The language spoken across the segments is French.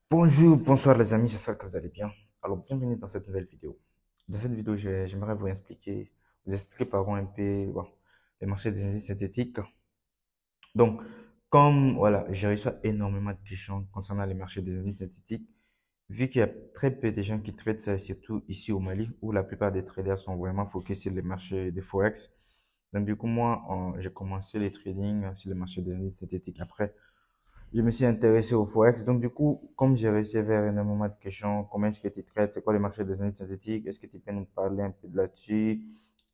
Bonjour, bonsoir les amis, j'espère que vous allez bien. Alors, bienvenue dans cette nouvelle vidéo. Dans cette vidéo, j'aimerais vous expliquer pardon, un peu bon, les marchés des indices synthétiques. Donc, comme voilà, j'ai reçu énormément de questions concernant les marchés des indices synthétiques, vu qu'il y a très peu de gens qui traitent ça, surtout ici au Mali, où la plupart des traders sont vraiment focus sur les marchés des Forex. Donc, du coup, moi, j'ai commencé les trading sur les marchés des indices synthétiques. Après, je me suis intéressé au Forex. Donc, du coup, comme j'ai reçu énormément de questions, comment est-ce que tu traites, c'est quoi les marchés des indices synthétiques, est-ce que tu peux nous parler un peu de là-dessus,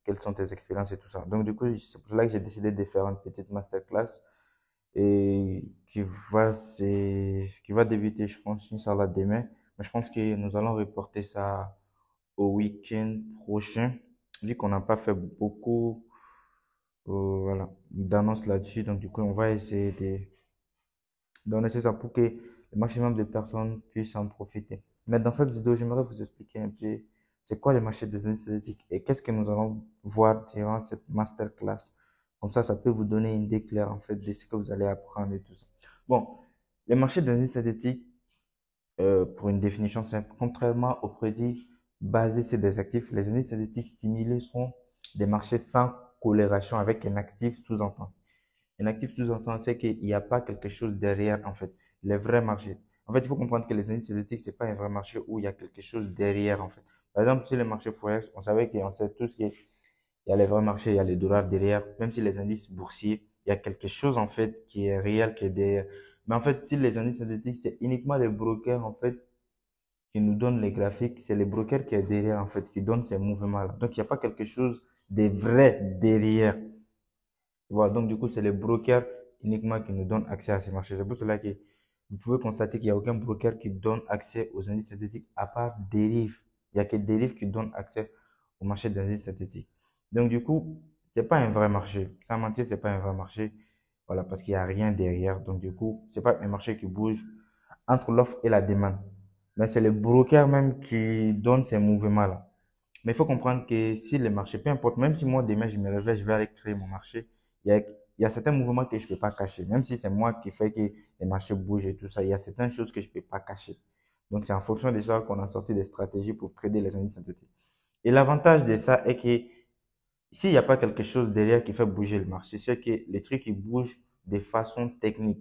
quelles sont tes expériences et tout ça. Donc, du coup, c'est pour cela que j'ai décidé de faire une petite masterclass et qui va débuter, je pense, Inch'Allah demain. Mais je pense que nous allons reporter ça au week-end prochain, vu qu'on n'a pas fait beaucoup, voilà, d'annonces là-dessus. Donc, du coup, on va essayer donc, c'est ça pour que le maximum de personnes puissent en profiter. Mais dans cette vidéo, j'aimerais vous expliquer un peu c'est quoi le marché des indices synthétiques et qu'est-ce que nous allons voir durant cette masterclass. Comme ça peut vous donner une idée claire en fait de ce que vous allez apprendre et tout ça. Bon, les marchés des indices synthétiques, pour une définition simple, contrairement aux produits basés sur des actifs, les indices synthétiques stimulés sont des marchés sans corrélation avec un actif sous-entendu. Un actif sous-jacent, c'est qu'il n'y a pas quelque chose derrière, en fait, les vrais marchés. En fait, il faut comprendre que les indices synthétiques, c'est pas un vrai marché où il y a quelque chose derrière, en fait. Par exemple, sur les marchés Forex, on savait qu'on sait tous qu'il y a les vrais marchés, il y a les dollars derrière. Même si les indices boursiers, il y a quelque chose, en fait, qui est réel, qui est derrière. Mais en fait, si les indices synthétiques, c'est uniquement les brokers, en fait, qui nous donnent les graphiques. C'est les brokers qui est derrière, en fait, qui donnent ces mouvements-là. Donc, il n'y a pas quelque chose de vrai derrière. Voilà, donc du coup, c'est les brokers uniquement qui nous donnent accès à ces marchés. C'est pour cela que vous pouvez constater qu'il n'y a aucun broker qui donne accès aux indices synthétiques à part Derive. Il n'y a que Derive qui donne accès au marché des indices synthétiques. Donc du coup, c'est pas un vrai marché. Sans mentir, c'est pas un vrai marché. Voilà, parce qu'il n'y a rien derrière. Donc du coup, c'est pas un marché qui bouge entre l'offre et la demande. Mais c'est les brokers même qui donnent ces mouvements-là. Mais il faut comprendre que si les marchés, peu importe, même si moi demain je me réveille, je vais aller créer mon marché, il y a certains mouvements que je ne peux pas cacher. Même si c'est moi qui fais que les marchés bougent et tout ça, il y a certaines choses que je ne peux pas cacher. Donc c'est en fonction de ça qu'on a sorti des stratégies pour trader les indices synthétiques. Et l'avantage de ça est que s'il n'y a pas quelque chose derrière qui fait bouger le marché, c'est que les trucs qui bougent de façon technique.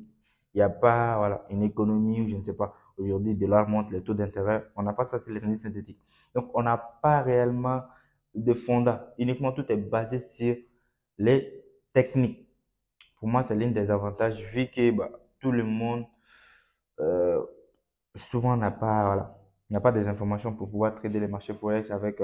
Il n'y a pas voilà, une économie où je ne sais pas, aujourd'hui, de dollar monte les taux d'intérêt. On n'a pas ça sur les indices synthétiques. Donc, on n'a pas réellement de fondat. Uniquement, tout est basé sur les techniques. Pour moi, c'est l'un des avantages, vu que bah, tout le monde, euh, souvent, n'a pas des informations pour pouvoir trader les marchés forex avec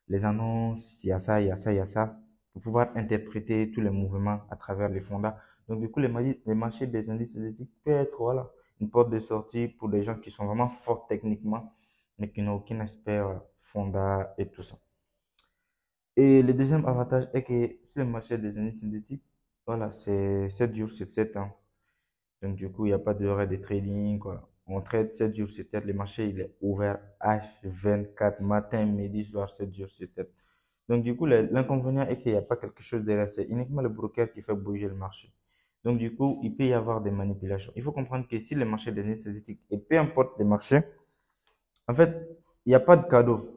les annonces, il y a ça, il y a ça, il y a ça, pour pouvoir interpréter tous les mouvements à travers les fondats. Donc, du coup, les marchés des indices synthétiques peuvent être voilà, une porte de sortie pour les gens qui sont vraiment forts techniquement, mais qui n'ont aucun aspect fondat et tout ça. Et le deuxième avantage est que sur le marché des indices synthétiques, voilà, c'est 7 jours sur 7 ans. Donc, du coup, il n'y a pas d'heure de trading, quoi. On trade 7 jours sur 7. Le marché, il est ouvert H24, matin, midi, soir, 7 jours sur 7. Donc, du coup, l'inconvénient est qu'il n'y a pas quelque chose derrière. C'est uniquement le broker qui fait bouger le marché. Donc, du coup, il peut y avoir des manipulations. Il faut comprendre que si le marché des indices synthétiques, et peu importe les marchés, en fait, il n'y a pas de cadeau.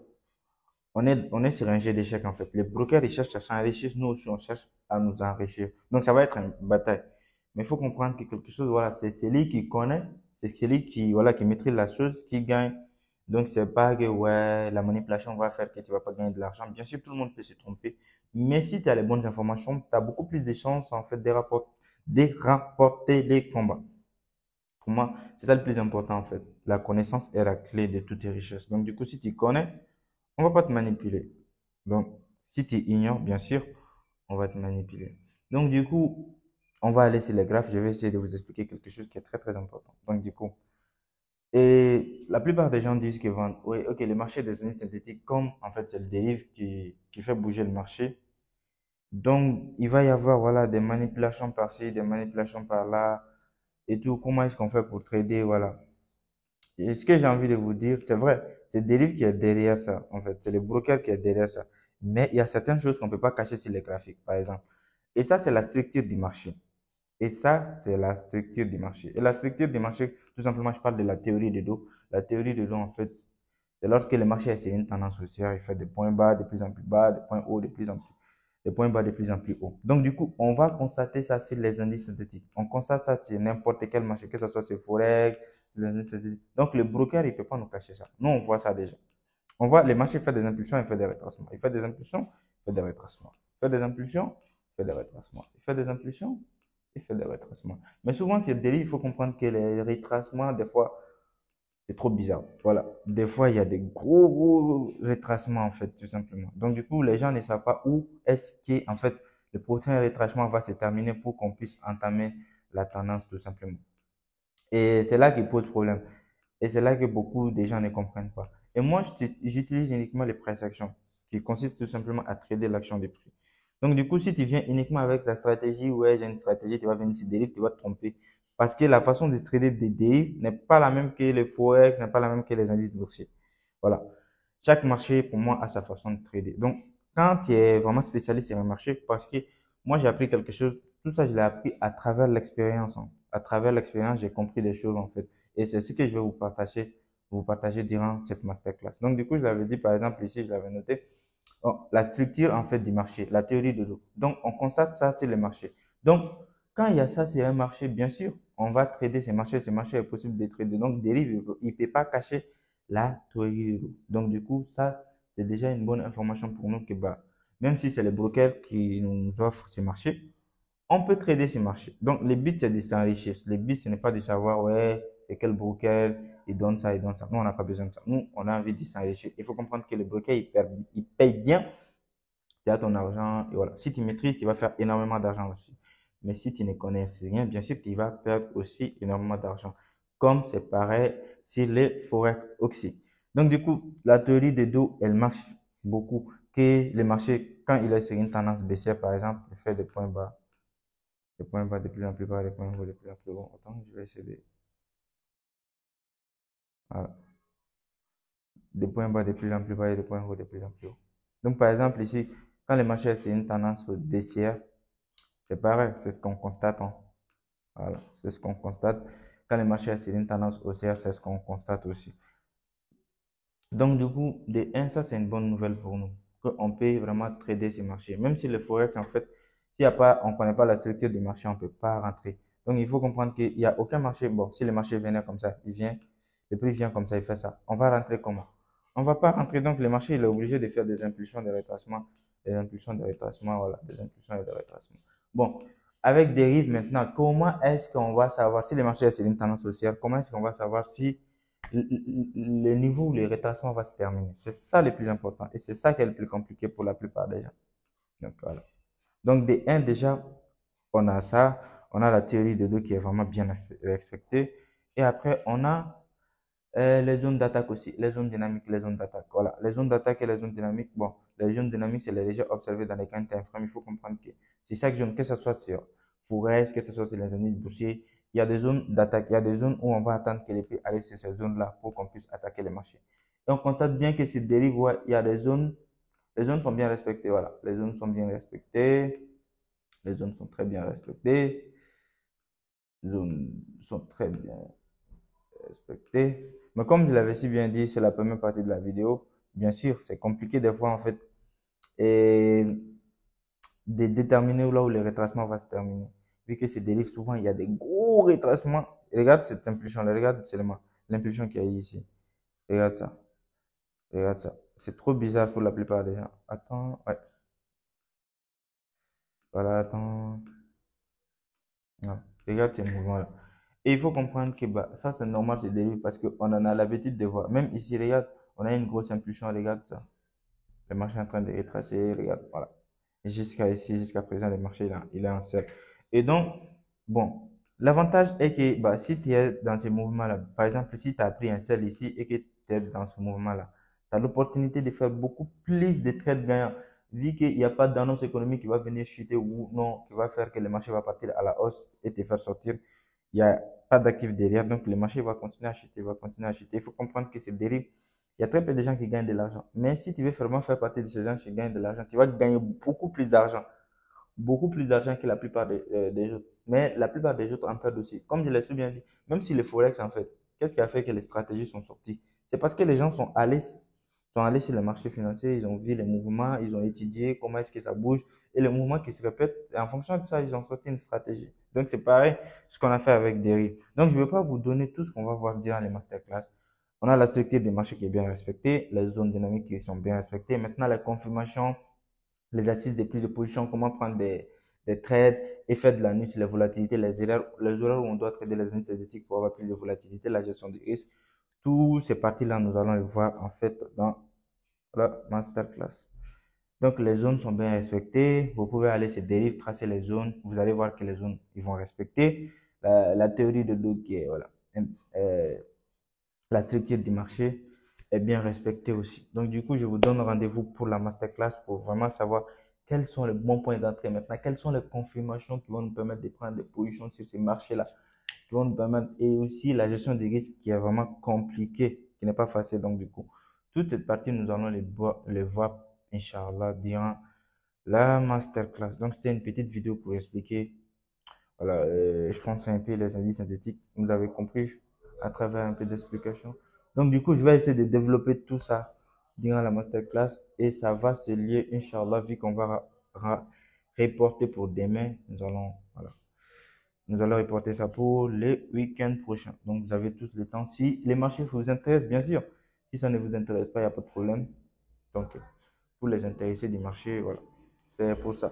On est sur un jeu d'échecs, en fait. Les brokers, ils cherchent à s'enrichir. Nous aussi, on cherche à nous enrichir. Donc, ça va être une bataille. Mais il faut comprendre que quelque chose, voilà, c'est celui qui connaît, c'est celui qui, voilà, qui maîtrise la chose, qui gagne. Donc, c'est pas que, ouais, la manipulation va faire que tu vas pas gagner de l'argent. Bien sûr, tout le monde peut se tromper. Mais si tu as les bonnes informations, tu as beaucoup plus de chances, en fait, de rapporter les combats. Pour moi, c'est ça le plus important, en fait. La connaissance est la clé de toutes les richesses. Donc, du coup, si tu connais, on va pas te manipuler. Donc, si tu ignores, bien sûr, on va te manipuler. Donc, du coup, on va aller sur les graphes. Je vais essayer de vous expliquer quelque chose qui est très, très important. Donc, du coup, et la plupart des gens disent que vendent, oui, ok, le marché des indices synthétiques, comme en fait c'est le dérive qui fait bouger le marché. Donc, il va y avoir, voilà, des manipulations par-ci, des manipulations par-là et tout. Comment est-ce qu'on fait pour trader, voilà. Et ce que j'ai envie de vous dire, c'est vrai, c'est Deriv qui est derrière ça, en fait. C'est le broker qui est derrière ça. Mais il y a certaines choses qu'on ne peut pas cacher sur les graphiques, par exemple. Et ça, c'est la structure du marché. Et ça, c'est la structure du marché. Et la structure du marché, tout simplement, je parle de la théorie de dos. La théorie de dos, en fait, c'est lorsque le marché essaie une tendance haussière, il fait des points bas de plus en plus bas, des points hauts de plus en plus, des points bas de plus en plus hauts. Donc, du coup, on va constater ça sur les indices synthétiques. On constate ça sur n'importe quel marché, que ce soit sur Forex, sur les indices synthétiques. Donc, le broker, il ne peut pas nous cacher ça. Nous, on voit ça déjà. On voit les marchés faire des impulsions et faire des retracements. Il fait des impulsions, il fait des retracements. Il fait des impulsions, il fait des retracements. Il fait des impulsions, il fait des retracements. Mais souvent, c'est le délit. Il faut comprendre que les retracements, des fois, c'est trop bizarre. Voilà. Des fois, il y a des gros retracements, en fait, tout simplement. Donc, du coup, les gens ne savent pas où est-ce que, en fait, le prochain retracement va se terminer pour qu'on puisse entamer la tendance, tout simplement. Et c'est là qui pose problème. Et c'est là que beaucoup de gens ne comprennent pas. Et moi, j'utilise uniquement les price actions, qui consistent tout simplement à trader l'action des prix. Donc, du coup, si tu viens uniquement avec la stratégie, ouais, j'ai une stratégie, tu vas venir sur dérive, tu vas te tromper. Parce que la façon de trader des dérives n'est pas la même que les Forex, n'est pas la même que les indices boursiers. Voilà. Chaque marché, pour moi, a sa façon de trader. Donc, quand tu es vraiment spécialiste sur un marché, parce que moi, j'ai appris quelque chose, tout ça, je l'ai appris à travers l'expérience, hein. À travers l'expérience, j'ai compris des choses, en fait. Et c'est ce que je vais vous partager durant cette masterclass. Donc, du coup, je l'avais dit, par exemple, ici, je l'avais noté, la structure, en fait, du marché, la théorie de l'eau. Donc, on constate ça sur les marchés. Donc, quand il y a ça sur un marché, bien sûr, on va trader ces marchés. Ces marchés est possible de trader. Donc, dérive, il ne peut pas cacher la théorie de l'eau. Donc, du coup, ça, c'est déjà une bonne information pour nous que, bah, même si c'est les brokers qui nous offrent ces marchés, on peut trader ces marchés. Donc, le but, c'est de s'enrichir. Le but, ce n'est pas de savoir, ouais, c'est quel broker, il donne ça, il donne ça. Nous, on n'a pas besoin de ça. Nous, on a envie de s'enrichir. Il faut comprendre que le broker, il paye bien, tu as ton argent, et voilà. Si tu maîtrises, tu vas faire énormément d'argent aussi. Mais si tu ne connais rien, bien sûr, tu vas perdre aussi énormément d'argent. Comme c'est pareil sur les forex aussi. Donc, du coup, la théorie des dos, elle marche beaucoup. Que le marché, quand il est sur une tendance baissière, par exemple, il fait des points bas de plus en plus bas, des points hauts de plus en plus hauts. Attends, je vais essayer de, voilà. Des points bas de plus en plus bas et des points hauts de plus en plus hauts. Donc, par exemple, ici, quand le marché c'est une tendance baissière, c'est pareil, c'est ce qu'on constate, hein. Voilà, c'est ce qu'on constate. Quand le marché c'est une tendance haussière, c'est ce qu'on constate aussi. Donc, du coup, de un, ça, c'est une bonne nouvelle pour nous, qu'on peut vraiment trader ces marchés. Même si le Forex, en fait, s'il y a pas, on ne connaît pas la structure du marché, on ne peut pas rentrer. Donc, il faut comprendre qu'il n'y a aucun marché. Bon, si le marché venait comme ça, il vient, le prix vient comme ça, il fait ça. On va rentrer comment? On ne va pas rentrer. Donc, le marché, il est obligé de faire des impulsions, des retracements, des impulsions, des retracements, voilà, des impulsions et des retracements. Bon, avec dérive maintenant, comment est-ce qu'on va savoir si le marché est sur une tendance haussière? Comment est-ce qu'on va savoir si le niveau où le retracement va se terminer? C'est ça le plus important. Et c'est ça qui est le plus compliqué pour la plupart des gens. Donc, voilà. Donc, de un, déjà, on a ça. On a la théorie de deux qui est vraiment bien respectée. Et après, on a les zones d'attaque aussi, les zones dynamiques, les zones d'attaque. Voilà, les zones d'attaque et les zones dynamiques. Bon, les zones dynamiques, c'est les régions observées dans les canaux inframe. Il faut comprendre que c'est chaque zone, que ce soit sur Forex, que ce soit sur les indices boursiers, il y a des zones d'attaque, il y a des zones où on va attendre que les prix arrivent sur ces zones-là pour qu'on puisse attaquer les marchés. Et on constate bien que ces dérives, ouais, il y a des zones, les zones sont bien respectées. Voilà, les zones sont bien respectées, les zones sont très bien respectées, les zones sont très bien respecter. Mais comme je l'avais si bien dit, c'est la première partie de la vidéo. Bien sûr, c'est compliqué des fois en fait et de déterminer là où le retracement va se terminer. Vu que c'est des livres, souvent il y a des gros retracements. Et regarde cette impulsion, regarde seulement l'impulsion qu'il y a eu ici. Regarde ça, regarde ça. C'est trop bizarre pour la plupart des gens. Attends, ouais, voilà, attends. Non. Regarde ces mouvements-là. Et il faut comprendre que bah, ça c'est normal, c'est des livres parce qu'on en a l'habitude de voir. Même ici, regarde, on a une grosse impulsion, regarde ça. Le marché est en train de retracer, regarde, voilà. Et jusqu'à ici, jusqu'à présent, le marché il est en cercle. Et donc, bon, l'avantage est que bah, si tu es dans ce mouvement-là, par exemple, si tu as pris un sel ici et que tu es dans ce mouvement-là, tu as l'opportunité de faire beaucoup plus de trades gagnants, vu qu'il n'y a pas d'annonce économique qui va venir chuter ou non, qui va faire que le marché va partir à la hausse et te faire sortir. Il n'y a pas d'actif derrière, donc le marché va continuer à chuter, va continuer à chuter. Il faut comprendre que c'est dérive, il y a très peu de gens qui gagnent de l'argent. Mais si tu veux vraiment faire partie de ces gens qui gagnent de l'argent, tu vas gagner beaucoup plus d'argent. Beaucoup plus d'argent que la plupart des autres. Mais la plupart des autres en perdent aussi. Comme je l'ai tout bien dit, même si les Forex, en fait, qu'est-ce qui a fait que les stratégies sont sorties? C'est parce que les gens sont allés sur les marchés financiers, ils ont vu les mouvements, ils ont étudié comment est-ce que ça bouge, et les mouvements qui se répètent, et en fonction de ça, ils ont sorti une stratégie. Donc, c'est pareil ce qu'on a fait avec Derry. Donc, je ne vais pas vous donner tout ce qu'on va voir durant les masterclass. On a la structure des marchés qui est bien respectée, les zones dynamiques qui sont bien respectées. Maintenant, la confirmation, les assises des prises de position, comment prendre des trades, effet de la nuit sur les volatilités, les horaires où on doit trader les indices synthétiques pour avoir plus de volatilité, la gestion des risques. Tous ces parties-là, nous allons les voir en fait dans la masterclass. Donc, les zones sont bien respectées. Vous pouvez aller sur dérive, tracer les zones. Vous allez voir que les zones, ils vont respecter. La théorie de Locke, voilà. Euh, la structure du marché est bien respectée aussi. Donc, du coup, je vous donne rendez-vous pour la masterclass pour vraiment savoir quels sont les bons points d'entrée maintenant, quelles sont les confirmations qui vont nous permettre de prendre des positions sur ces marchés-là, qui vont nous permettre, et aussi la gestion des risques qui est vraiment compliquée, qui n'est pas facile. Donc, du coup, toute cette partie, nous allons les voir, Inch'Allah, durant la masterclass. Donc, c'était une petite vidéo pour expliquer, voilà, je pense un peu les indices synthétiques. Vous avez compris à travers un peu d'explication. Donc, du coup, je vais essayer de développer tout ça durant la masterclass et ça va se lier, Inch'Allah, vu qu'on va reporter pour demain. Voilà, nous allons reporter ça pour les week-ends prochains. Donc, vous avez tous le temps. Si les marchés vous intéressent, bien sûr. Si ça ne vous intéresse pas, il n'y a pas de problème. Donc, pour les intéressés du marché, voilà. C'est pour ça.